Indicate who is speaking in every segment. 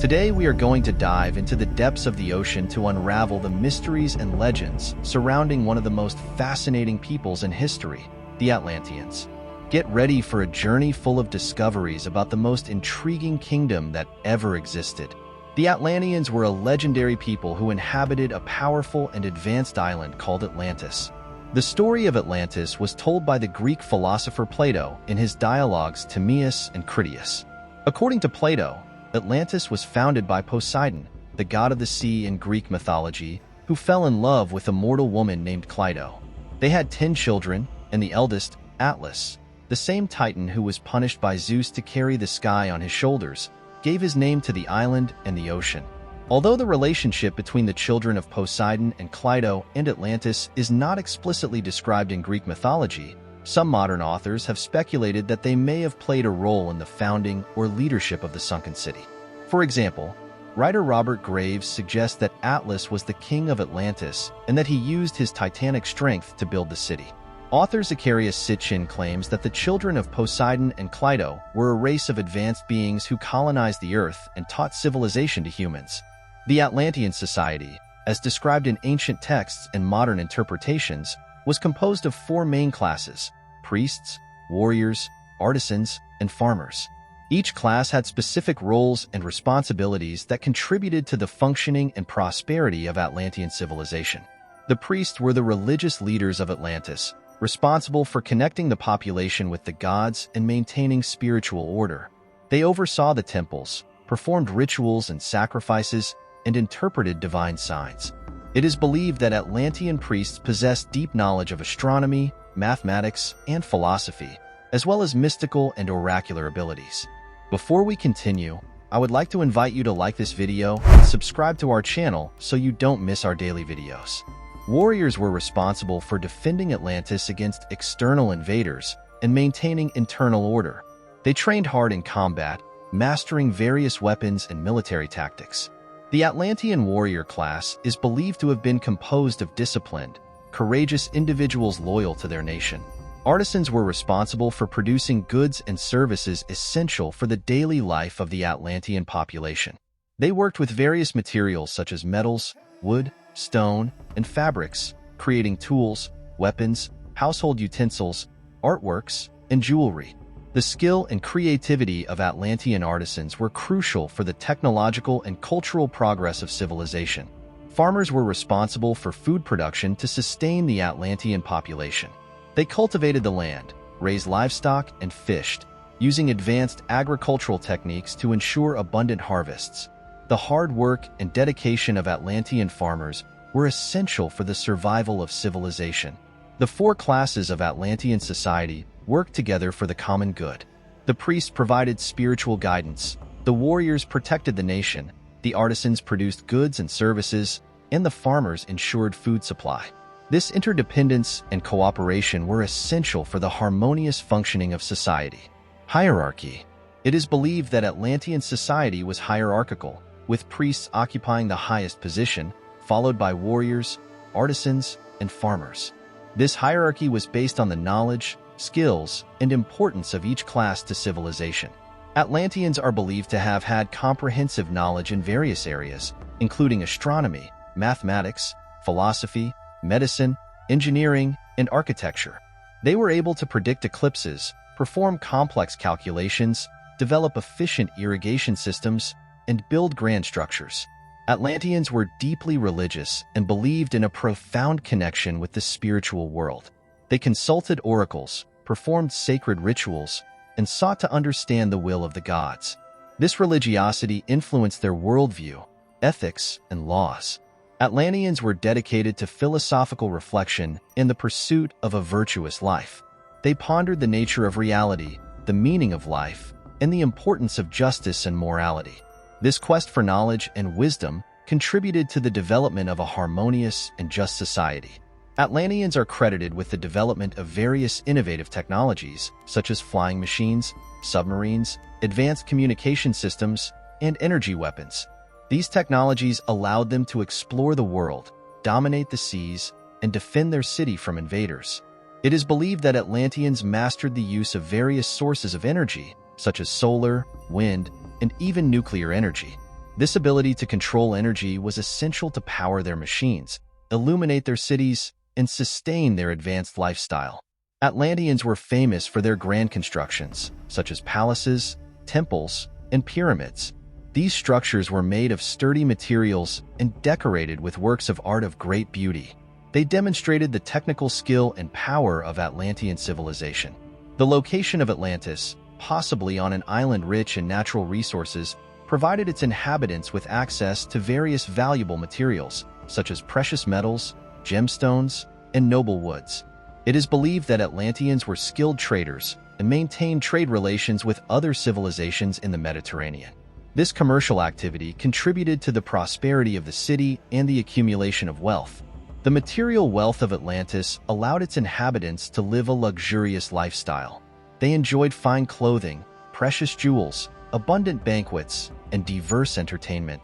Speaker 1: Today we are going to dive into the depths of the ocean to unravel the mysteries and legends surrounding one of the most fascinating peoples in history, the Atlanteans. Get ready for a journey full of discoveries about the most intriguing kingdom that ever existed. The Atlanteans were a legendary people who inhabited a powerful and advanced island called Atlantis. The story of Atlantis was told by the Greek philosopher Plato in his dialogues Timaeus and Critias. According to Plato, Atlantis was founded by Poseidon, the god of the sea in Greek mythology, who fell in love with a mortal woman named Cleito. They had 10 children, and the eldest, Atlas, the same titan who was punished by Zeus to carry the sky on his shoulders, gave his name to the island and the ocean. Although the relationship between the children of Poseidon and Cleito and Atlantis is not explicitly described in Greek mythology, some modern authors have speculated that they may have played a role in the founding or leadership of the sunken city. For example, writer Robert Graves suggests that Atlas was the king of Atlantis and that he used his titanic strength to build the city. Author Zacharias Sitchin claims that the children of Poseidon and Cleito were a race of advanced beings who colonized the earth and taught civilization to humans. The Atlantean society, as described in ancient texts and modern interpretations, was composed of 4 main classes: priests, warriors, artisans, and farmers. Each class had specific roles and responsibilities that contributed to the functioning and prosperity of Atlantean civilization. The priests were the religious leaders of Atlantis, responsible for connecting the population with the gods and maintaining spiritual order. They oversaw the temples, performed rituals and sacrifices, and interpreted divine signs. It is believed that Atlantean priests possessed deep knowledge of astronomy, mathematics, and philosophy, as well as mystical and oracular abilities. Before we continue, I would like to invite you to like this video and subscribe to our channel so you don't miss our daily videos. Warriors were responsible for defending Atlantis against external invaders and maintaining internal order. They trained hard in combat, mastering various weapons and military tactics. The Atlantean warrior class is believed to have been composed of disciplined, courageous individuals loyal to their nation. Artisans were responsible for producing goods and services essential for the daily life of the Atlantean population. They worked with various materials such as metals, wood, stone, and fabrics, creating tools, weapons, household utensils, artworks, and jewelry. The skill and creativity of Atlantean artisans were crucial for the technological and cultural progress of civilization. Farmers were responsible for food production to sustain the Atlantean population. They cultivated the land, raised livestock, and fished, using advanced agricultural techniques to ensure abundant harvests. The hard work and dedication of Atlantean farmers were essential for the survival of civilization. The 4 classes of Atlantean society worked together for the common good. The priests provided spiritual guidance, the warriors protected the nation, the artisans produced goods and services, and the farmers ensured food supply. This interdependence and cooperation were essential for the harmonious functioning of society. Hierarchy. It is believed that Atlantean society was hierarchical, with priests occupying the highest position, followed by warriors, artisans, and farmers. This hierarchy was based on the knowledge, skills, and importance of each class to civilization. Atlanteans are believed to have had comprehensive knowledge in various areas, including astronomy, mathematics, philosophy, medicine, engineering, and architecture. They were able to predict eclipses, perform complex calculations, develop efficient irrigation systems, and build grand structures. Atlanteans were deeply religious and believed in a profound connection with the spiritual world. They consulted oracles, performed sacred rituals, and sought to understand the will of the gods. This religiosity influenced their worldview, ethics, and laws. Atlanteans were dedicated to philosophical reflection and the pursuit of a virtuous life. They pondered the nature of reality, the meaning of life, and the importance of justice and morality. This quest for knowledge and wisdom contributed to the development of a harmonious and just society. Atlanteans are credited with the development of various innovative technologies, such as flying machines, submarines, advanced communication systems, and energy weapons. These technologies allowed them to explore the world, dominate the seas, and defend their city from invaders. It is believed that Atlanteans mastered the use of various sources of energy, such as solar, wind, and even nuclear energy. This ability to control energy was essential to power their machines, illuminate their cities, and sustain their advanced lifestyle. Atlanteans were famous for their grand constructions, such as palaces, temples, and pyramids. These structures were made of sturdy materials and decorated with works of art of great beauty. They demonstrated the technical skill and power of Atlantean civilization. The location of Atlantis, possibly on an island rich in natural resources, provided its inhabitants with access to various valuable materials, such as precious metals, gemstones, and noble woods. It is believed that Atlanteans were skilled traders and maintained trade relations with other civilizations in the Mediterranean. This commercial activity contributed to the prosperity of the city and the accumulation of wealth. The material wealth of Atlantis allowed its inhabitants to live a luxurious lifestyle. They enjoyed fine clothing, precious jewels, abundant banquets, and diverse entertainment.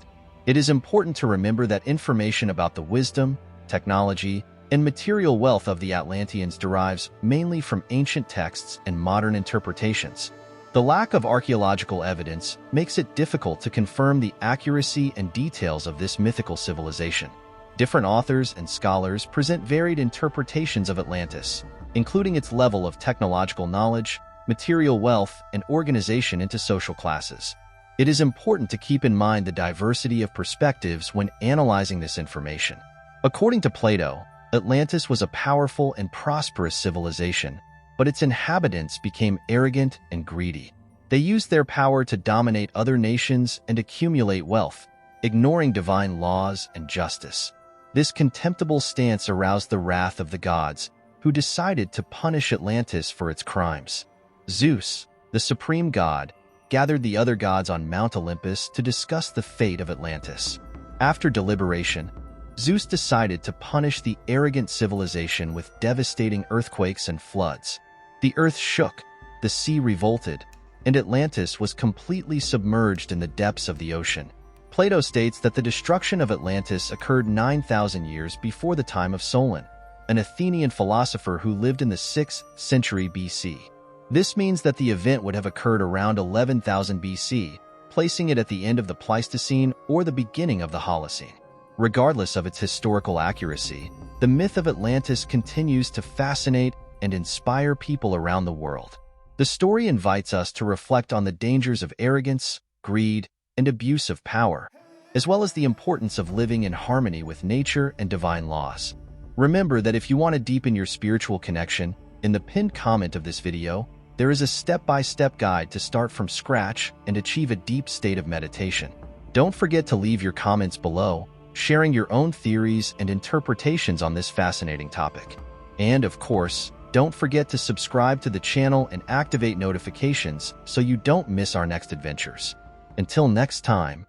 Speaker 1: It is important to remember that information about the wisdom, technology, and material wealth of the Atlanteans derives mainly from ancient texts and modern interpretations. The lack of archaeological evidence makes it difficult to confirm the accuracy and details of this mythical civilization. Different authors and scholars present varied interpretations of Atlantis, including its level of technological knowledge, material wealth, and organization into social classes. It is important to keep in mind the diversity of perspectives when analyzing this information. According to Plato, Atlantis was a powerful and prosperous civilization, but its inhabitants became arrogant and greedy. They used their power to dominate other nations and accumulate wealth, ignoring divine laws and justice. This contemptible stance aroused the wrath of the gods, who decided to punish Atlantis for its crimes. Zeus, the supreme god, gathered the other gods on Mount Olympus to discuss the fate of Atlantis. After deliberation, Zeus decided to punish the arrogant civilization with devastating earthquakes and floods. The earth shook, the sea revolted, and Atlantis was completely submerged in the depths of the ocean. Plato states that the destruction of Atlantis occurred 9,000 years before the time of Solon, an Athenian philosopher who lived in the 6th century BC. This means that the event would have occurred around 11,000 BC, placing it at the end of the Pleistocene or the beginning of the Holocene. Regardless of its historical accuracy, the myth of Atlantis continues to fascinate and inspire people around the world. The story invites us to reflect on the dangers of arrogance, greed, and abuse of power, as well as the importance of living in harmony with nature and divine laws. Remember that if you want to deepen your spiritual connection, in the pinned comment of this video, there is a step-by-step guide to start from scratch and achieve a deep state of meditation. Don't forget to leave your comments below, sharing your own theories and interpretations on this fascinating topic. And of course, don't forget to subscribe to the channel and activate notifications so you don't miss our next adventures. Until next time,